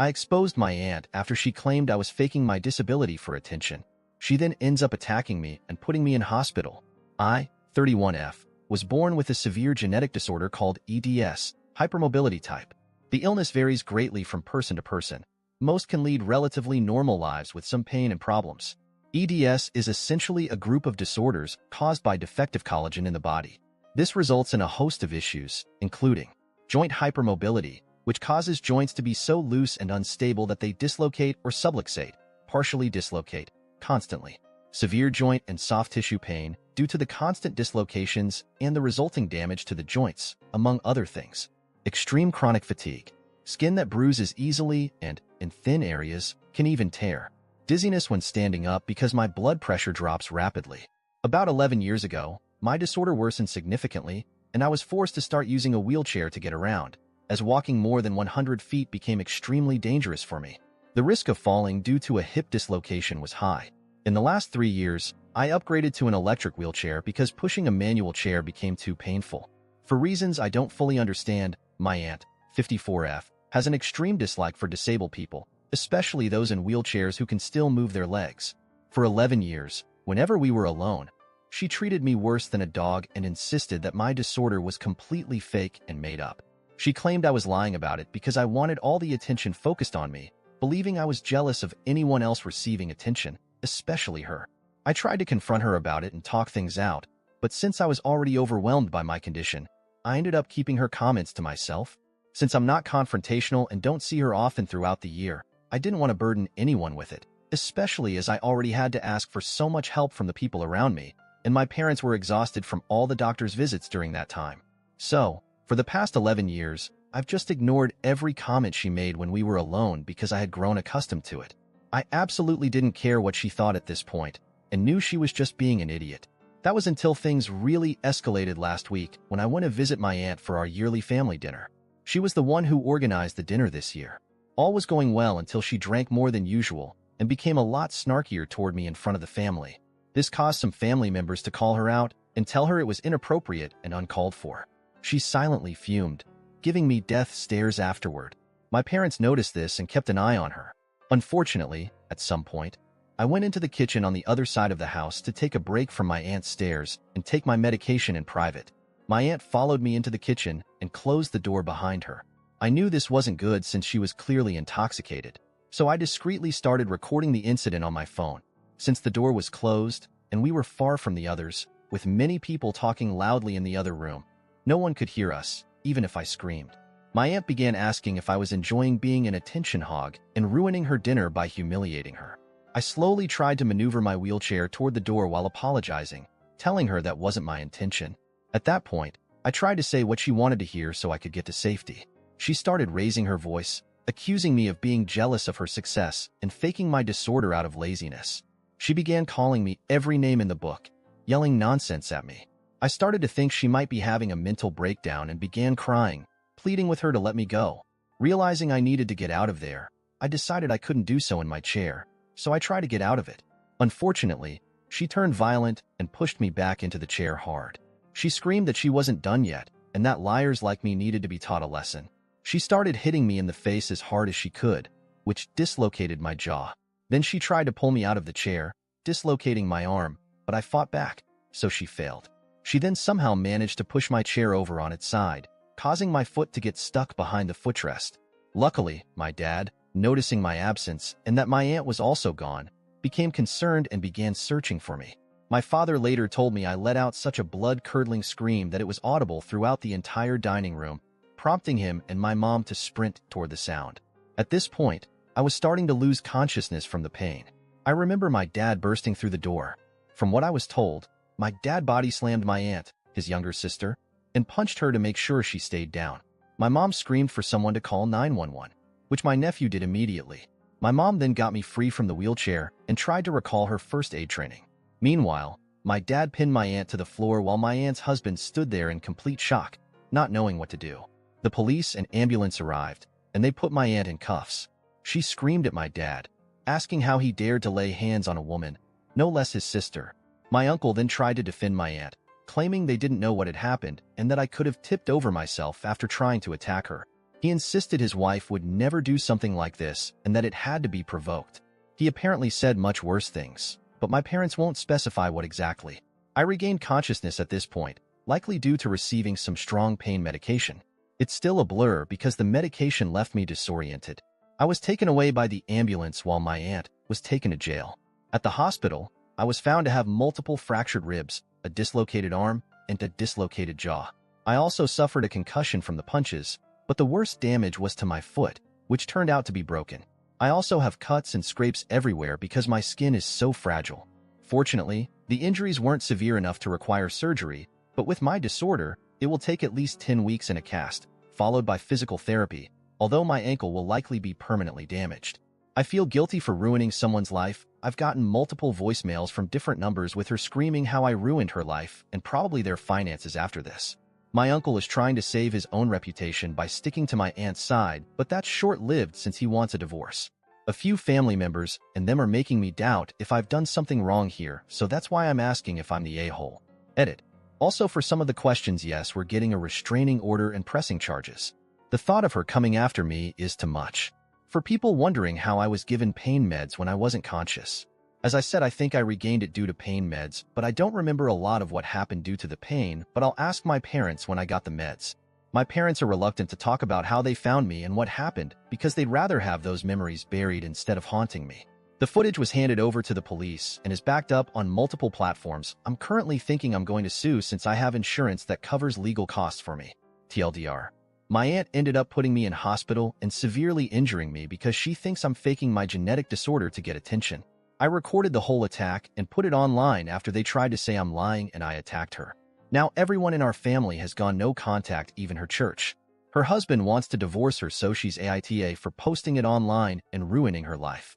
I exposed my aunt after she claimed I was faking my disability for attention. She then ends up attacking me and putting me in hospital. I, 31F, was born with a severe genetic disorder called EDS, hypermobility type. The illness varies greatly from person to person. Most can lead relatively normal lives with some pain and problems. EDS is essentially a group of disorders caused by defective collagen in the body. This results in a host of issues, including joint hypermobility, which causes joints to be so loose and unstable that they dislocate or subluxate, partially dislocate, constantly. Severe joint and soft tissue pain due to the constant dislocations and the resulting damage to the joints, among other things. Extreme chronic fatigue. Skin that bruises easily and, in thin areas, can even tear. Dizziness when standing up because my blood pressure drops rapidly. About 11 years ago, my disorder worsened significantly, and I was forced to start using a wheelchair to get around, as walking more than 100 feet became extremely dangerous for me. The risk of falling due to a hip dislocation was high. In the last 3 years, I upgraded to an electric wheelchair because pushing a manual chair became too painful. For reasons I don't fully understand, my aunt, 54F, has an extreme dislike for disabled people, especially those in wheelchairs who can still move their legs. For 11 years, whenever we were alone, she treated me worse than a dog and insisted that my disorder was completely fake and made up. She claimed I was lying about it because I wanted all the attention focused on me, believing I was jealous of anyone else receiving attention, especially her. I tried to confront her about it and talk things out, but since I was already overwhelmed by my condition, I ended up keeping her comments to myself. Since I'm not confrontational and don't see her often throughout the year, I didn't want to burden anyone with it, especially as I already had to ask for so much help from the people around me, and my parents were exhausted from all the doctor's visits during that time. So, for the past 11 years, I've just ignored every comment she made when we were alone because I had grown accustomed to it. I absolutely didn't care what she thought at this point, and knew she was just being an idiot. That was until things really escalated last week when I went to visit my aunt for our yearly family dinner. She was the one who organized the dinner this year. All was going well until she drank more than usual and became a lot snarkier toward me in front of the family. This caused some family members to call her out and tell her it was inappropriate and uncalled for. She silently fumed, giving me death stares afterward. My parents noticed this and kept an eye on her. Unfortunately, at some point, I went into the kitchen on the other side of the house to take a break from my aunt's stares and take my medication in private. My aunt followed me into the kitchen and closed the door behind her. I knew this wasn't good since she was clearly intoxicated, so I discreetly started recording the incident on my phone. Since the door was closed and we were far from the others, with many people talking loudly in the other room, no one could hear us, even if I screamed. My aunt began asking if I was enjoying being an attention hog and ruining her dinner by humiliating her. I slowly tried to maneuver my wheelchair toward the door while apologizing, telling her that wasn't my intention. At that point, I tried to say what she wanted to hear so I could get to safety. She started raising her voice, accusing me of being jealous of her success and faking my disorder out of laziness. She began calling me every name in the book, yelling nonsense at me. I started to think she might be having a mental breakdown and began crying, pleading with her to let me go. Realizing I needed to get out of there, I decided I couldn't do so in my chair, so I tried to get out of it. Unfortunately, she turned violent and pushed me back into the chair hard. She screamed that she wasn't done yet, and that liars like me needed to be taught a lesson. She started hitting me in the face as hard as she could, which dislocated my jaw. Then she tried to pull me out of the chair, dislocating my arm, but I fought back, so she failed. She then somehow managed to push my chair over on its side, causing my foot to get stuck behind the footrest. Luckily, my dad, noticing my absence and that my aunt was also gone, became concerned and began searching for me. My father later told me I let out such a blood-curdling scream that it was audible throughout the entire dining room, prompting him and my mom to sprint toward the sound. At this point, I was starting to lose consciousness from the pain. I remember my dad bursting through the door. From what I was told, my dad body-slammed my aunt, his younger sister, and punched her to make sure she stayed down. My mom screamed for someone to call 911, which my nephew did immediately. My mom then got me free from the wheelchair and tried to recall her first aid training. Meanwhile, my dad pinned my aunt to the floor while my aunt's husband stood there in complete shock, not knowing what to do. The police and ambulance arrived, and they put my aunt in cuffs. She screamed at my dad, asking how he dared to lay hands on a woman, no less his sister. My uncle then tried to defend my aunt, claiming they didn't know what had happened and that I could have tipped over myself after trying to attack her. He insisted his wife would never do something like this and that it had to be provoked. He apparently said much worse things, but my parents won't specify what exactly. I regained consciousness at this point, likely due to receiving some strong pain medication. It's still a blur because the medication left me disoriented. I was taken away by the ambulance while my aunt was taken to jail. At the hospital, I was found to have multiple fractured ribs, a dislocated arm, and a dislocated jaw. I also suffered a concussion from the punches, but the worst damage was to my foot, which turned out to be broken. I also have cuts and scrapes everywhere because my skin is so fragile. Fortunately, the injuries weren't severe enough to require surgery, but with my disorder, it will take at least 10 weeks in a cast, followed by physical therapy, although my ankle will likely be permanently damaged. I feel guilty for ruining someone's life. I've gotten multiple voicemails from different numbers with her screaming how I ruined her life and probably their finances after this. My uncle is trying to save his own reputation by sticking to my aunt's side, but that's short-lived since he wants a divorce. A few family members and them are making me doubt if I've done something wrong here, so that's why I'm asking if I'm the a-hole. Edit. Also, for some of the questions, yes, we're getting a restraining order and pressing charges. The thought of her coming after me is too much. For people wondering how I was given pain meds when I wasn't conscious. As I said, I think I regained it due to pain meds, but I don't remember a lot of what happened due to the pain, but I'll ask my parents when I got the meds. My parents are reluctant to talk about how they found me and what happened because they'd rather have those memories buried instead of haunting me. The footage was handed over to the police and is backed up on multiple platforms. I'm currently thinking I'm going to sue since I have insurance that covers legal costs for me. TLDR. My aunt ended up putting me in hospital and severely injuring me because she thinks I'm faking my genetic disorder to get attention. I recorded the whole attack and put it online after they tried to say I'm lying and I attacked her. Now everyone in our family has gone no contact, even her church. Her husband wants to divorce her, so she's AITA for posting it online and ruining her life.